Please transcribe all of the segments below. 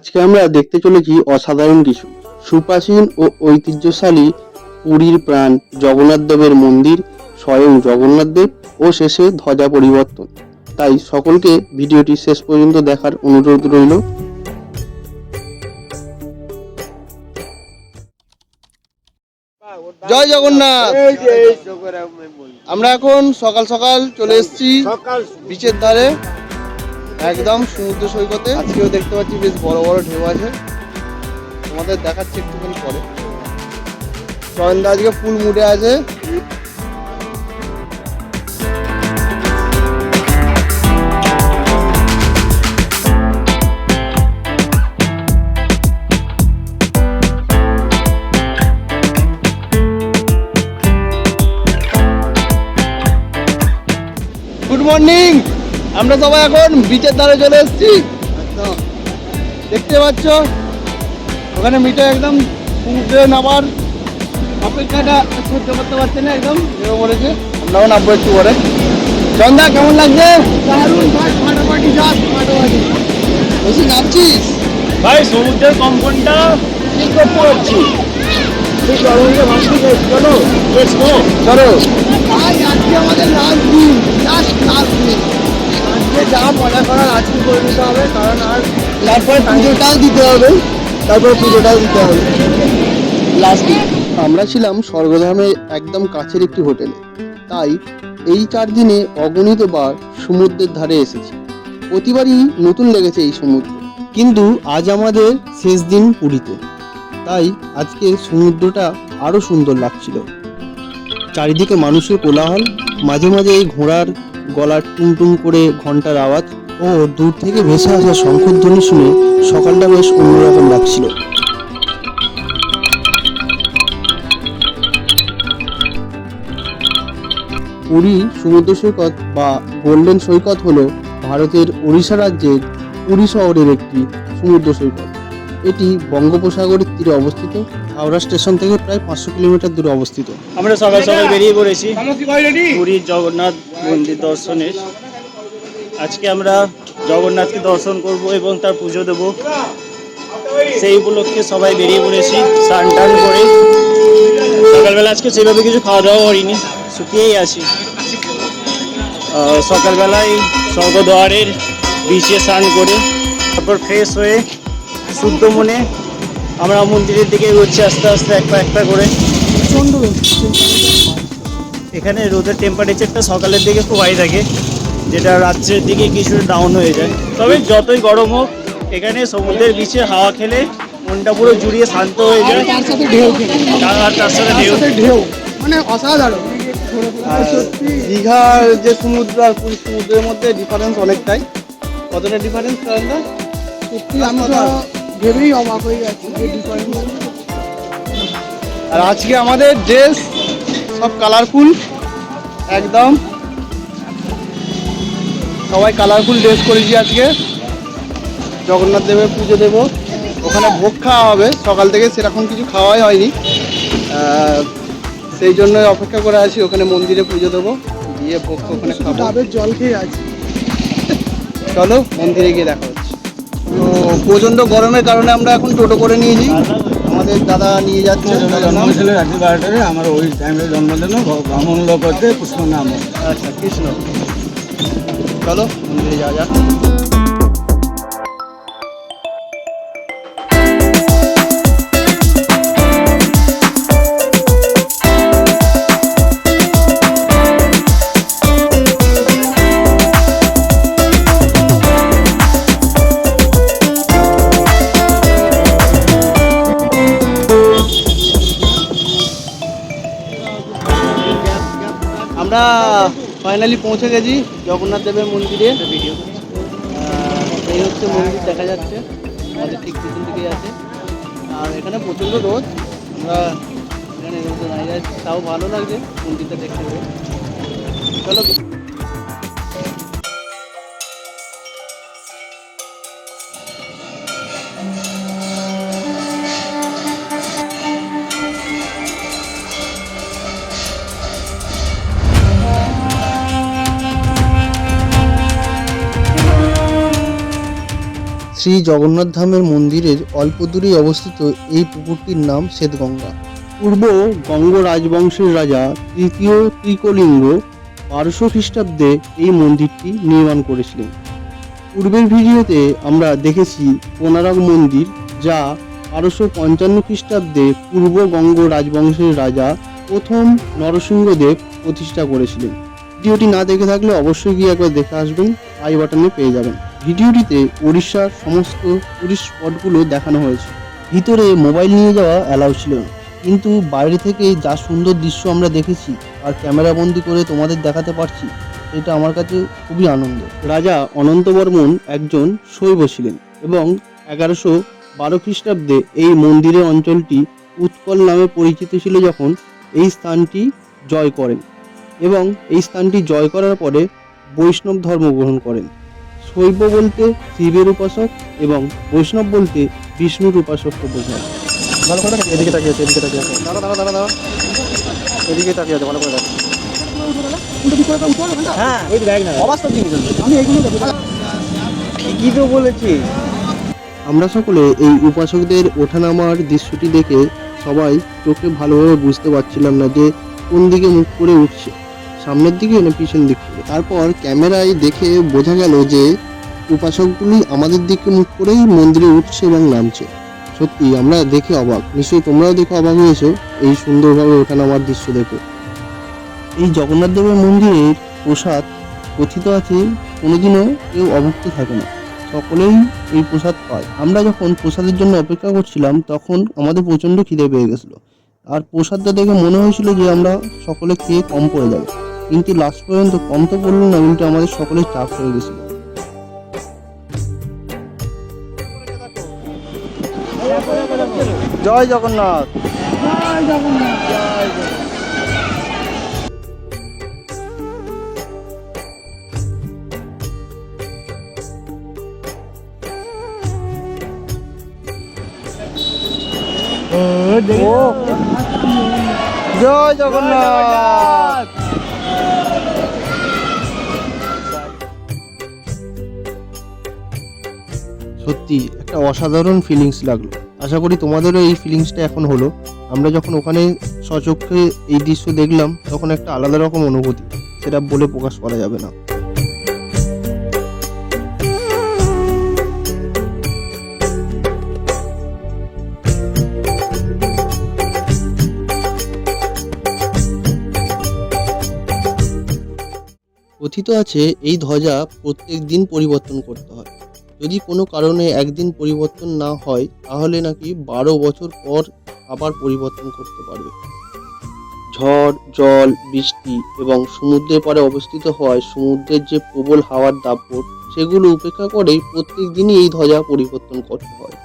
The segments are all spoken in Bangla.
আজকে আমরা দেখতে চলেছি অসাধারণ কিছু। সুপ্রাচীন ও ঐতিহ্যশালী পুরীর প্রাণ জগন্নাথ দেবের মন্দির, স্বয়ং জগন্নাথ দেব ও শেষে ধ্বজা পরিবর্তন। তাই সকলকে ভিডিওটি শেষ পর্যন্ত দেখার অনুরোধ রইল। জয় জগন্নাথ। আমরা এখন সকাল সকাল চলে এসেছি বিচের ধারে, একদম সমুদ্র সৈকতে। আজকেও দেখতে পাচ্ছি বেশ বড় বড় ঢেউ আছে, তোমাদের দেখাচ্ছি একটুখানি পরে। চয়নদা আজকে ফুল মুডে আছে। Good morning. আমরা সবাই এখন বিচের ধারে চলে এসেছি। দেখতে পাচ্ছ ওখানে মিটে একদম সমুদ্রে নামার অপেক্ষাটা সহ্য করতে পারছে না, একদম নেমে পড়েছে। আমরাও নামবো একটু পরে। চন্দা কেমন লাগছে? বেশি নামছিস ভাই? সমুদ্রের কম্পনটা ঠিক করতে পারছি। চলো চলো। আজকে আমাদের লাস্ট দিন, আজকে যা মজা করার আজকে করে দিতে হবে, কারণ আর তারপরে পুজোটাও দিতে হবে, লাস্ট দিন। আমরা ছিলাম স্বর্গধামের একদম কাছের একটি হোটেলে, তাই এই 4 দিনে অগণিত বার সমুদ্রের ধারে এসেছি। প্রতিবারই নতুন লেগেছে এই সমুদ্র, কিন্তু আজ আমাদের শেষ দিন পুরীতে, তাই আজকে সমুদ্রটা আরো সুন্দর লাগছিল। চারিদিকে মানুষের কোলাহল, মাঝে মাঝে এই ঘোড়ার গলার টুংটুং করে ঘন্টার আওয়াজ ও দূর থেকে ভেসে আসা শঙ্খধ্বনি শুনে সকালটা বেশ অন্যরকম লাগছিল। পুরী সমুদ্র সৈকত বা গোল্ডেন সৈকত হলো ভারতের ওড়িশা রাজ্যের পুরী শহরের একটি সমুদ্র সৈকত। এটি বঙ্গোপসাগরের তীরে অবস্থিত। হাওড়া স্টেশন থেকে প্রায় 500 কিলোমিটার দূরে অবস্থিত। আমরা সকাল সকাল বেরিয়ে পড়েছি পুরীর জগন্নাথ মন্দির দর্শনে। আজকে আমরা জগন্নাথকে দর্শন করব এবং তার পুজো দেব। সেই উপলক্ষে সবাই বেরিয়ে পড়েছি স্নান টান করে। সকালবেলা আজকে সেভাবে কিছু খাওয়া দাওয়া করিনি, শুকিয়েই আছি। সকালবেলায় স্বর্গদ্বারের বিচে স্নান করে তারপর ফ্রেশ হয়ে শুদ্ধ মনে আমরা মন্দিরের দিকে এগোচ্ছি আস্তে আস্তে, এক পা করে। এখানে রোদের টেম্পারেচারটা সকালের দিকে খুব হাই থাকে, যেটা রাত্রের দিকে কিছুটা ডাউন হয়ে যায়। তবে যতই গরম হোক, এখানে সমুদ্রের বিচে হাওয়া খেলে মনটা পুরো জুড়িয়ে শান্ত হয়ে যায়। তার সাথে ঢেউ, আর তার সাথে ঢেউ মানে অসাধারণ। দীঘার যে সমুদ্র আর পুরীর সমুদ্রের মধ্যে ডিফারেন্স অনেকটাই। কতটা ডিফারেন্স? সত্যি আমি তো ভেবেই অবাক হয়ে যাচ্ছি যে ডিফারেন্স। আর আজকে আমাদের ড্রেস সব কালারফুল, একদম সবাই কালারফুল ড্রেস করেছি আজকে। জগন্নাথ দেবের পুজো দেব, ওখানে ভোগ খাওয়া হবে। সকাল থেকে সেরকম কিছু খাওয়াই হয়নি, সেই জন্যই অপেক্ষা করে আছি। ওখানে মন্দিরে পুজো দেবো, গিয়ে ভোগ ওখানে খাবো। ডাবের জল খেয়ে আছি। চলো মন্দিরে গিয়ে দেখা হচ্ছে। তো প্রচণ্ড গরমের কারণে আমরা এখন টোটো করে নিয়েছি, আমাদের দাদা নিয়ে যাচ্ছে। জন্ম ছিল রাত্রি 12টায়, আমার ওই টাইমে জন্মদিন। ব্রাহ্মণ লোক হচ্ছে কৃষ্ণ নাম। আচ্ছা, কৃষ্ণ। চলো মন্দিরে যাওয়া যাক। আমরা ফাইনালি পৌঁছে গেছি জগন্নাথ দেবের মন্দিরে। এই হচ্ছে মন্দির, দেখা যাচ্ছে আমাদের ঠিক পিছন দিকেই আছে। আর এখানে প্রচণ্ড রোদ, আমরা এখানে রোদে দাঁড়িয়ে যাচ্ছি, তাও ভালো লাগছে মন্দিরটা দেখতে পেয়ে। চলো। শ্রী জগন্নাথ ধামের মন্দিরের অল্প দূরেই অবস্থিত এই পুকুরটির নাম শ্বেতগঙ্গা। পূর্ব গঙ্গ রাজবংশের রাজা তৃতীয় ত্রিকলিঙ্গ 1200 খ্রিস্টাব্দে এই মন্দিরটি নির্মাণ করেছিলেন। পূর্বের ভিডিওতে আমরা দেখেছি কোনারক মন্দির, যা 1255 খ্রিস্টাব্দে পূর্ব গঙ্গ রাজবংশের রাজা প্রথম নরসিংহদেব প্রতিষ্ঠা করেছিলেন। ভিডিওটি না দেখে থাকলে অবশ্যই গিয়ে একবার দেখে আসবেন, আই বাটনে পেয়ে যাবেন। ভিডিওটিতে উড়িষ্যার সমস্ত টুরিস্ট স্পটগুলো দেখানো হয়েছে। ভিতরে মোবাইল নিয়ে যাওয়া অ্যালাউ ছিল না, কিন্তু বাইরে থেকে যা সুন্দর দৃশ্য আমরা দেখেছি আর ক্যামেরাবন্দি করে তোমাদের দেখাতে পারছি, এটা আমার কাছে খুবই আনন্দ। রাজা অনন্তবর্মন একজন শৈব ছিলেন এবং 1112 খ্রিস্টাব্দে এই মন্দিরের অঞ্চলটি উৎকল নামে পরিচিত ছিল যখন এই স্থানটি জয় করেন এবং এই স্থানটি জয় করার পরে বৈষ্ণব ধর্ম গ্রহণ করেন। শৈব বলতে শিবের উপাসক এবং বৈষ্ণব বলতে বিষ্ণুর উপাসককে বোঝায়। ভালো করে দেখো, এদিকে তাকিয়ে আছে, এদিকে তাকিয়ে আছে, দাঁড়া, এদিকে তাকিয়ে আছে, ভালো করে দেখো। হ্যাঁ ওই দেখ না, অবাস্তব জিনিস আমি এইগুলো দেখি। ঠিকই তো বলেছি। আমরা সকলে এই উপাসকদের ওঠানামার দৃশ্যটি দেখে সবাই চোখে ভালোভাবে বুঝতে পারছিলাম না যে কোন দিকে মুখ করে উঠছে, সামনের দিকে না পিছন দিক থেকে। তারপর ক্যামেরায় দেখে বোঝা গেল যে উপাসকগুলি আমাদের দিকে মুখ করেই মন্দিরে উঠছে এবং নামছে। সত্যি আমরা দেখে অবাক, নিশ্চয়ই তোমরাও দেখে অবাক হয়েছো এই সুন্দরভাবে ওঠানামার দৃশ্য দেখে। এই জগন্নাথ দেবের মন্দিরের প্রসাদ কথিত আছে কোনোদিনও কেউ অভুক্ত থাকে না, সকলেই এই প্রসাদ পায়। আমরা যখন প্রসাদের জন্য অপেক্ষা করছিলাম তখন আমাদের প্রচণ্ড খিদে পেয়ে গেছিলো, আর প্রসাদটা দেখে মনে হয়েছিল যে আমরা সকলে খেয়ে কম পড়ে যাবে, কিন্তু লাস্ট পর্যন্ত কম তো পড়লো না, উল্টে আমাদের সকলের চাপ হয়ে গেছিলো। জয় জগন্নাথ। জয় জগন্নাথ। জয় জগন্নাথ। জয় জগন্নাথ। সত্যি একটা অসাধারণ ফিলিংস লাগলো, আশা করি তোমাদেরও এই ফিলিংসটা এখন হলো। আমরা যখন ওখানে সচক্ষে এই দৃশ্য দেখলাম তখন একটা আলাদা রকম অনুভূতি, সেটা বলে প্রকাশ করা যাবে না। কথিত আছে এই ধ্বজা প্রত্যেক দিন পরিবর্তন করতে হয়, যদি কোনো কারণে একদিন পরিবর্তন না হয় তাহলে নাকি 12 বছর পর আবার পরিবর্তন করতে পারবে। ঝড়, জল, বৃষ্টি এবং সমুদ্রের পাড়ে অবস্থিত হওয়ায় সমুদ্রের যে প্রবল হাওয়ার দাপট সেগুলো উপেক্ষা করেই প্রত্যেক দিনই এই ধ্বজা পরিবর্তন করতে হয়।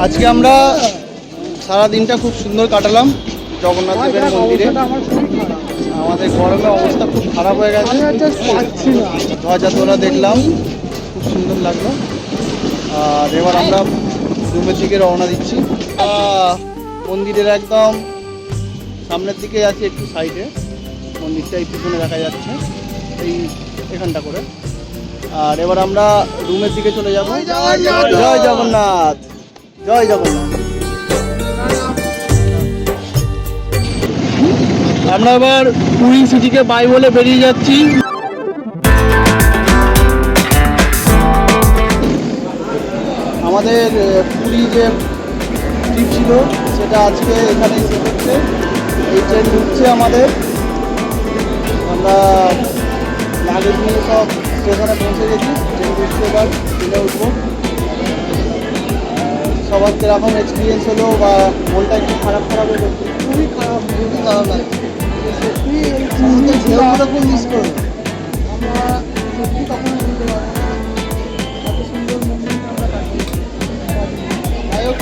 আজকে আমরা সারা দিনটা খুব সুন্দর কাটালাম জগন্নাথ দেবের মন্দিরে। আমার খুবই খারাপ, আমাদের গরমে অবস্থা খুব খারাপ হয়ে গেছে, আমি just পাচ্ছি না। ধ্বজা তোলা দেখলাম, খুব সুন্দর লাগলো। আর এবার আমরা রুমের দিকে রওনা দিচ্ছি। মন্দিরের একদম সামনের দিকে আছে, একটু সাইডে মন্দিরটা এই পিছনে দেখা যাচ্ছে, এই এখানটা করে। আর এবার আমরা রুমের দিকে চলে যাবো। জয় জগন্নাথ, জয় জগন্নাথ। আমরা এবার পুরী সিটিকে বাই বলে বেরিয়ে যাচ্ছি। আমাদের পুরী যে ট্রিপ ছিল সেটা আজকে এখানেই শেষ হচ্ছে। এই ট্রেন ঢুকছে আমাদের, আমরা লাগেজ নিয়ে সব স্টেশনে পৌঁছে গেছি। ট্রেন ঢুকছে, এবার ট্রেনে উঠবো। সবার কিরকম এক্সপিরিয়েন্স হলো বা মনটা একটু খারাপ হলো? খুবই খারাপ, খুবই খারাপ লাগে। সত্যি এই আমাদের ঢেউগুলো খুব মিস করবো। আমরা সত্যি কখনো বলতে পারবো না এত সুন্দর মন্দিরটা আমরা কাটিয়ে। যাই হোক,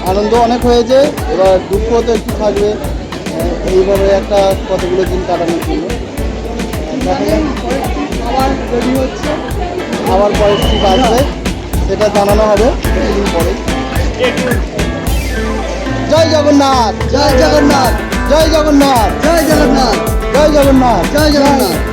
আনন্দ অনেক হয়েছে, এবার দুঃখ তো একটু থাকবে এইভাবে একটা কতগুলো দিন কাটানোর জন্য। আবার রেডি হচ্ছে, আবার পরে ট্রিপ আসবে, সেটা জানানো হবে কিছুদিন পরে। জয় জগন্নাথ, জয় জগন্নাথ, জয় জগন্নাথ, জয় জগন্নাথ, জয় জগন্নাথ, জয় জগন্নাথ।